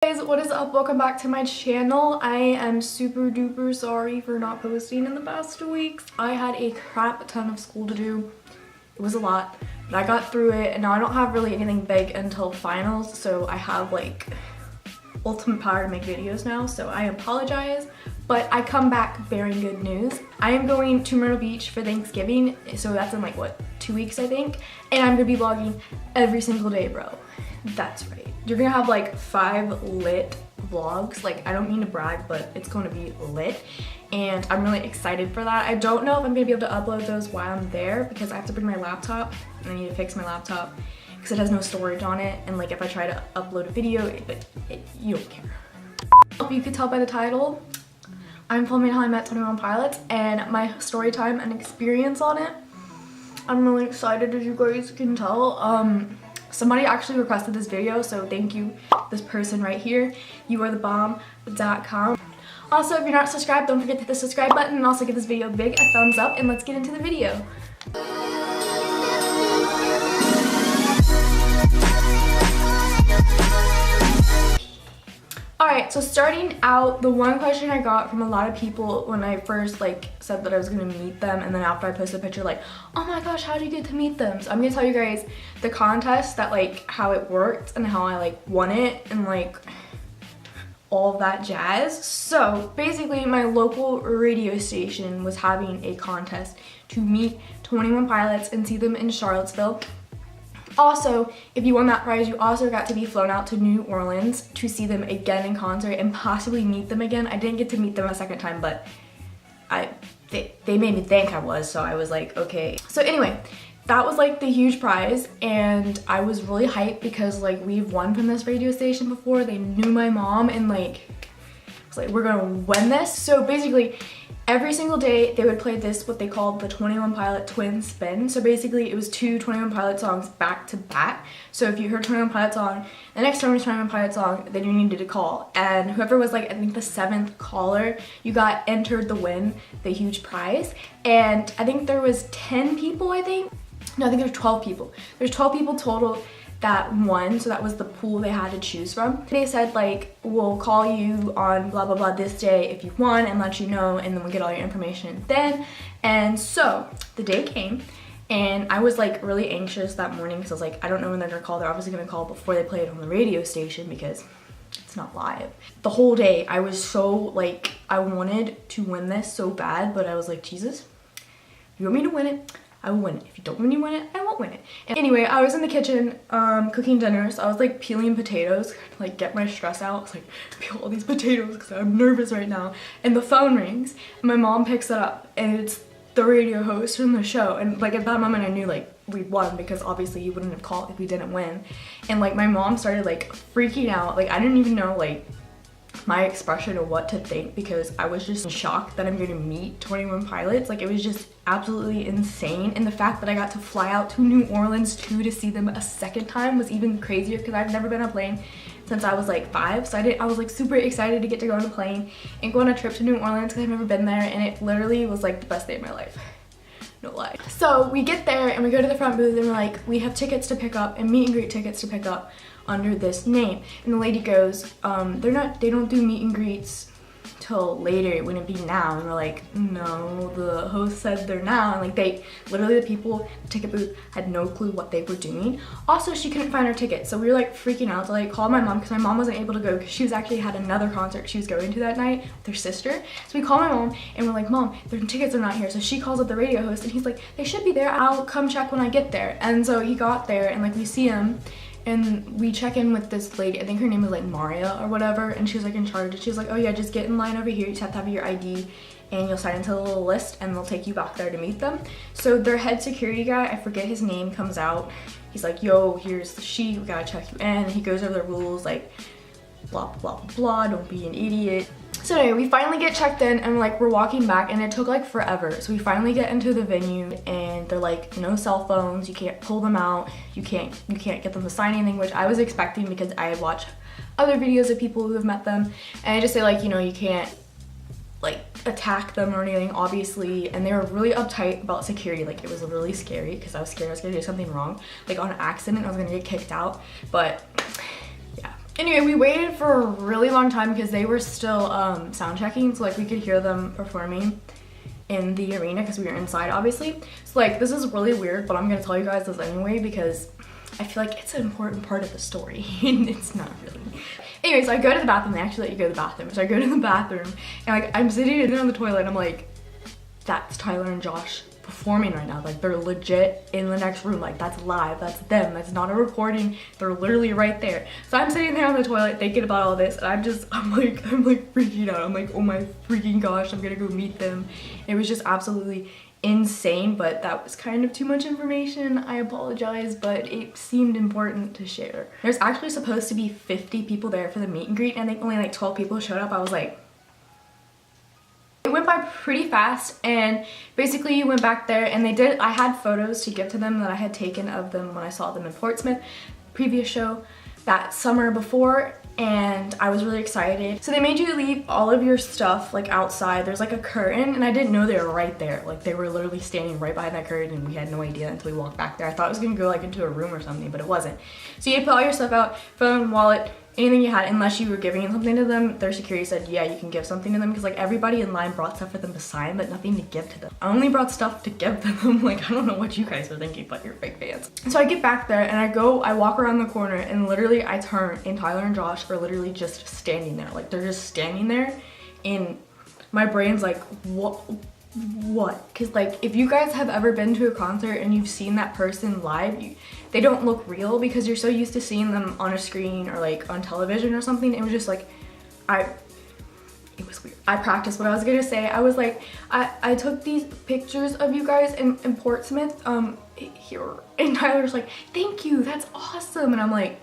Guys, what is up? Welcome back to my channel. I am super duper sorry for not posting in the past 2 weeks. I had a crap ton of school to do. It was a lot, but I got through it, and now I don't have really anything big until finals, so I have like ultimate power to make videos now, so I apologize. But I come back bearing good news. I am going to Myrtle Beach for Thanksgiving, so that's in like what, 2 weeks I think, and I'm gonna be vlogging every single day, bro. That's right. You're gonna have like 5 lit vlogs. Like, I don't mean to brag, but it's going to be lit, and I'm really excited for that. I don't know if I'm gonna be able to upload those while I'm there because I have to bring my laptop and I need to fix my laptop because it has no storage on it, and like if I try to upload a video, you don't care. If you could tell by the title, I'm filming how I met 21 Pilots and my story time and experience on it. I'm really excited, as you guys can tell. Somebody actually requested this video, so thank you, this person right here. youarebomb.com. Also, if you're not subscribed, don't forget to hit the subscribe button and also give this video a big thumbs up, and let's get into the video. Alright, so starting out, the one question I got from a lot of people when I first said that I was gonna meet them, and then after I posted a picture like, oh my gosh, how did you get to meet them? So I'm gonna tell you guys the contest, that how it worked and how I won it and all that jazz. So basically my local radio station was having a contest to meet 21 Pilots and see them in Charlottesville. Also, if you won that prize, you also got to be flown out to New Orleans to see them again in concert and possibly meet them again. I didn't get to meet them a second time, but they made me think I was, so I was like, okay. So anyway, that was the huge prize, and I was really hyped because we've won from this radio station before. They knew my mom, and I was like, we're gonna win this. So basically, every single day they would play this, what they called the 21 Pilot Twin Spin. So basically it was 2 21 Pilot songs back to back. So if you heard 21 Pilot song, the next time was 21 Pilot song, then you needed to call. And whoever was I think the 7th caller, you got entered to win the huge prize. And I think there was 10 people, I think. No, I think there's 12 people. There's 12 people total that won, so that was the pool they had to choose from. They said we'll call you on blah blah blah this day if you won and let you know, and then we'll get all your information then. And so the day came, and I was really anxious that morning because I was like, I don't know when they're gonna call. They're obviously gonna call before they play it on the radio station because it's not live. The whole day I was so I wanted to win this so bad, but I was like, Jesus, if you want me to win it, I will win it. If you don't want me to win it, I won't win it. And anyway, I was in the kitchen cooking dinner, so I was peeling potatoes to get my stress out. I was peel all these potatoes because I'm nervous right now. And the phone rings, and my mom picks it up, and it's the radio host from the show. And at that moment I knew we'd won, because obviously you wouldn't have called if we didn't win. And my mom started freaking out. I didn't even know my expression of what to think, because I was just shocked that I'm going to meet 21 Pilots. It was just absolutely insane, and the fact that I got to fly out to New Orleans too to see them a second time was even crazier, because I've never been on a plane since I was 5. So I was super excited to get to go on a plane and go on a trip to New Orleans because I've never been there, and it literally was the best day of my life. No lie. So we get there and we go to the front booth, and we're we have tickets to pick up and meet and greet tickets to pick up under this name. And the lady goes, they don't do meet and greets till later, it wouldn't be now. And we're like, no, the host said they're now. And they literally, the people, the ticket booth had no clue what they were doing. Also, she couldn't find her ticket, so we were freaking out to call my mom, because my mom wasn't able to go because she was actually had another concert she was going to that night with her sister. So we call my mom and we're like, Mom, their tickets are not here. So she calls up the radio host, and he's like, they should be there, I'll come check when I get there. And so he got there, and we see him, and we check in with this lady. I think her name was Maria or whatever, and she was in charge. She was like, oh yeah, just get in line over here, you just have to have your ID, and you'll sign into the little list, and they'll take you back there to meet them. So their head security guy, I forget his name, comes out. He's like, yo, here's the sheet, we gotta check you in. And he goes over the rules, blah blah blah blah, don't be an idiot. So anyway, we finally get checked in, and we're walking back, and it took forever. So we finally get into the venue, and they're no cell phones, you can't pull them out, you can't get them to sign anything, which I was expecting because I had watched other videos of people who have met them, and I just say you can't attack them or anything, obviously. And they were really uptight about security. It was really scary because I was scared I was gonna do something wrong, on accident I was gonna get kicked out. But yeah, Anyway, we waited for a really long time because they were still sound checking, so like we could hear them performing in the arena because we were inside, obviously. So like this is really weird, but I'm gonna tell you guys this anyway because I feel like it's an important part of the story and it's not really. Anyway, so I go to the bathroom. They actually let you go to the bathroom. So I go to the bathroom and like I'm sitting in on the toilet and I'm like, that's Tyler and Josh performing right now. Like they're legit in the next room. Like that's live, that's them, that's not a recording, they're literally right there. So I'm sitting there on the toilet thinking about all this and I'm like freaking out. I'm like, oh my freaking gosh, I'm gonna go meet them. It was just absolutely insane, but that was kind of too much information. I apologize, but it seemed important to share. There's actually supposed to be 50 people there for the meet and greet and I think only like 12 people showed up. I was like, it went by pretty fast, and basically you went back there and I had photos to give to them that I had taken of them when I saw them in Portsmouth, previous show that summer before, and I was really excited. So they made you leave all of your stuff like outside. There's like a curtain and I didn't know they were right there. Like they were literally standing right behind that curtain and we had no idea until we walked back there. I thought it was gonna go like into a room or something, but it wasn't. So you put all your stuff out, phone, wallet, anything you had, unless you were giving something to them. Their security said, yeah, you can give something to them because like everybody in line brought stuff for them to sign, but nothing to give to them. I only brought stuff to give to them. Like, I don't know what you guys are thinking, but you're fake fans. So I get back there and I walk around the corner and literally I turn and Tyler and Josh are literally just standing there. Like they're just standing there and my brain's like, what? Because like if you guys have ever been to a concert and you've seen that person live, they don't look real because you're so used to seeing them on a screen or like on television or something. It was just like, it was weird. I practiced what I was gonna say. I was like, I took these pictures of you guys in Portsmouth here, and Tyler's like, thank you, that's awesome. And I'm like,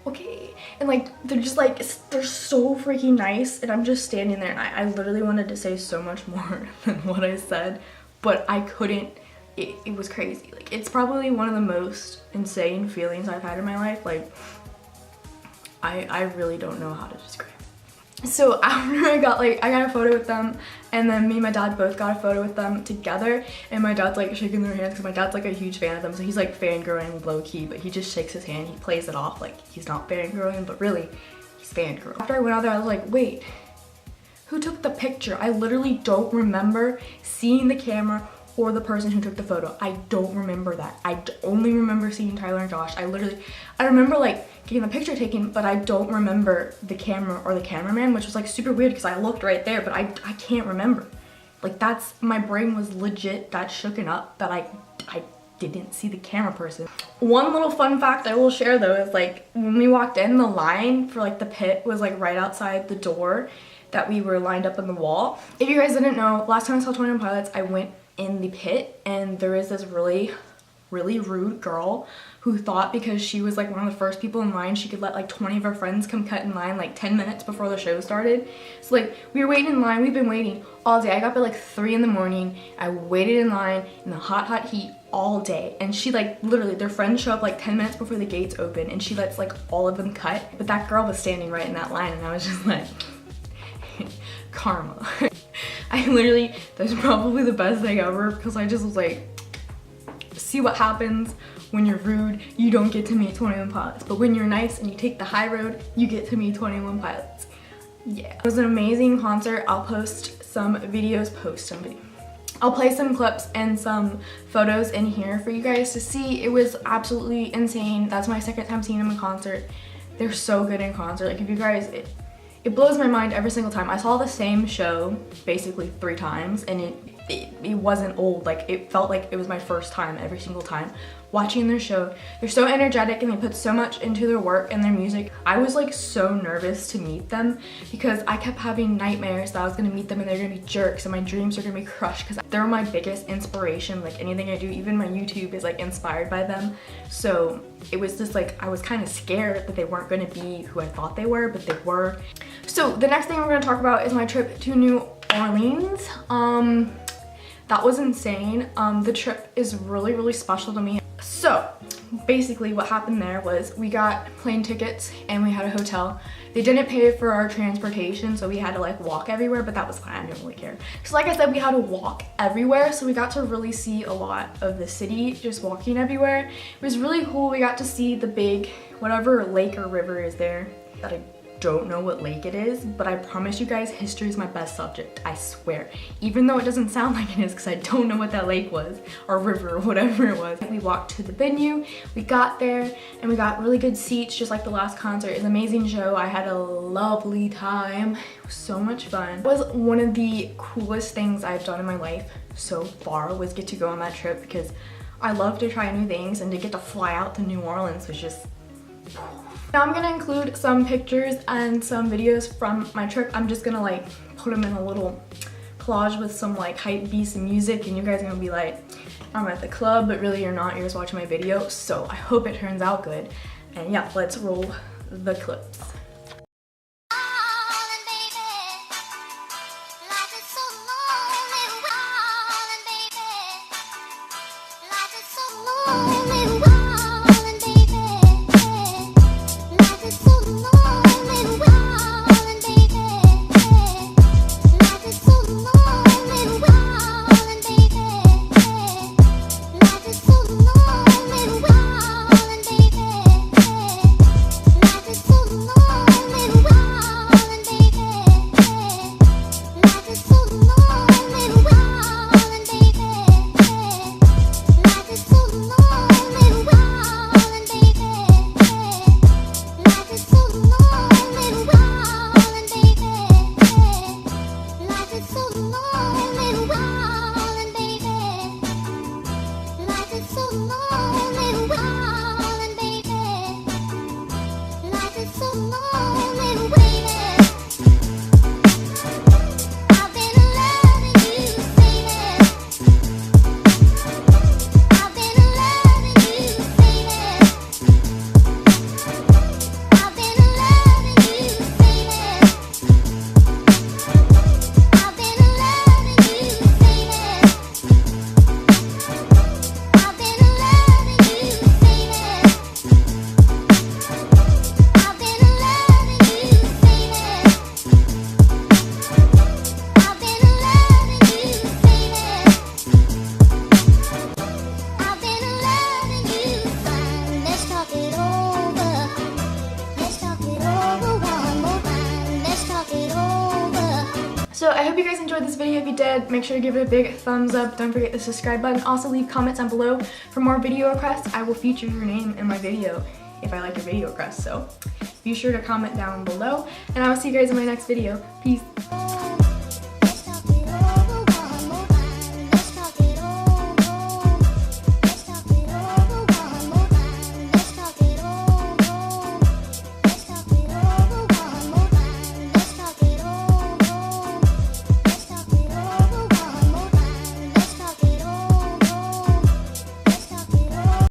okay. And like they're just like, they're so freaking nice, and I'm just standing there and I literally wanted to say so much more than what I said, but I couldn't. It was crazy. Like it's probably one of the most insane feelings I've had in my life. Like I really don't know how to describe it. So after I got a photo with them, and then me and my dad both got a photo with them together, and my dad's like shaking their hands because my dad's like a huge fan of them, so he's like fangirling low key, but he just shakes his hand, he plays it off like he's not fangirling, but really he's fangirling. After I went out there I was like, wait, who took the picture? I literally don't remember seeing the camera or the person who took the photo. I don't remember that. I only remember seeing Tyler and Josh. I remember like getting the picture taken, but I don't remember the camera or the cameraman, which was like super weird because I looked right there, but I can't remember. Like my brain was legit that shooken up that I didn't see the camera person. One little fun fact I will share though is like when we walked in, the line for like the pit was like right outside the door that we were lined up on the wall. If you guys didn't know, last time I saw 21 Pilots, I went in the pit and there is this really rude girl who thought because she was like one of the first people in line she could let like 20 of her friends come cut in line like 10 minutes before the show started. So like we were waiting in line, we've been waiting all day. I got up at like 3 in the morning. I waited in line in the hot heat all day, and she like literally their friends show up like 10 minutes before the gates open and she lets like all of them cut, but that girl was standing right in that line and I was just like karma. That's probably the best thing ever because I just was like, see what happens when you're rude, you don't get to meet 21 Pilots, but when you're nice and you take the high road, you get to meet 21 Pilots. Yeah, it was an amazing concert. I'll post some videos, I'll play some clips and some photos in here for you guys to see. It was absolutely insane. That's my second time seeing them in concert. They're so good in concert. Like if you guys, it blows my mind every single time. I saw the same show basically 3 times and it wasn't old. Like it felt like it was my first time every single time watching their show. They're so energetic and they put so much into their work and their music. I was like so nervous to meet them because I kept having nightmares that I was gonna meet them and they're gonna be jerks and my dreams are gonna be crushed because they're my biggest inspiration. Like anything I do, even my YouTube is like inspired by them. So it was just like I was kind of scared that they weren't gonna be who I thought they were, but they were. So the next thing we're gonna talk about is my trip to New Orleans. That was insane. The trip is really special to me. So basically what happened there was we got plane tickets and we had a hotel. They didn't pay for our transportation, so we had to like walk everywhere, but that was fine, I didn't really care. So like I said, we had to walk everywhere, so we got to really see a lot of the city just walking everywhere. It was really cool. We got to see the big, whatever lake or river is there. that I don't know what lake it is, but I promise you guys, history is my best subject, I swear. Even though it doesn't sound like it is because I don't know what that lake was, or river, or whatever it was. We walked to the venue, we got there, and we got really good seats, just like the last concert. It's an amazing show. I had a lovely time. It was so much fun. It was one of the coolest things I've done in my life so far, was get to go on that trip, because I love to try new things, and to get to fly out to New Orleans was just... Now I'm gonna include some pictures and some videos from my trip. I'm just gonna like put them in a little collage with some like hype beats and music, and you guys are gonna be like, I'm at the club, but really you're not, you're just watching my video. So I hope it turns out good. And yeah, let's roll the clips. So I hope you guys enjoyed this video. If you did, make sure to give it a big thumbs up. Don't forget the subscribe button. Also leave comments down below for more video requests. I will feature your name in my video if I like your video requests. So be sure to comment down below, and I will see you guys in my next video. Peace.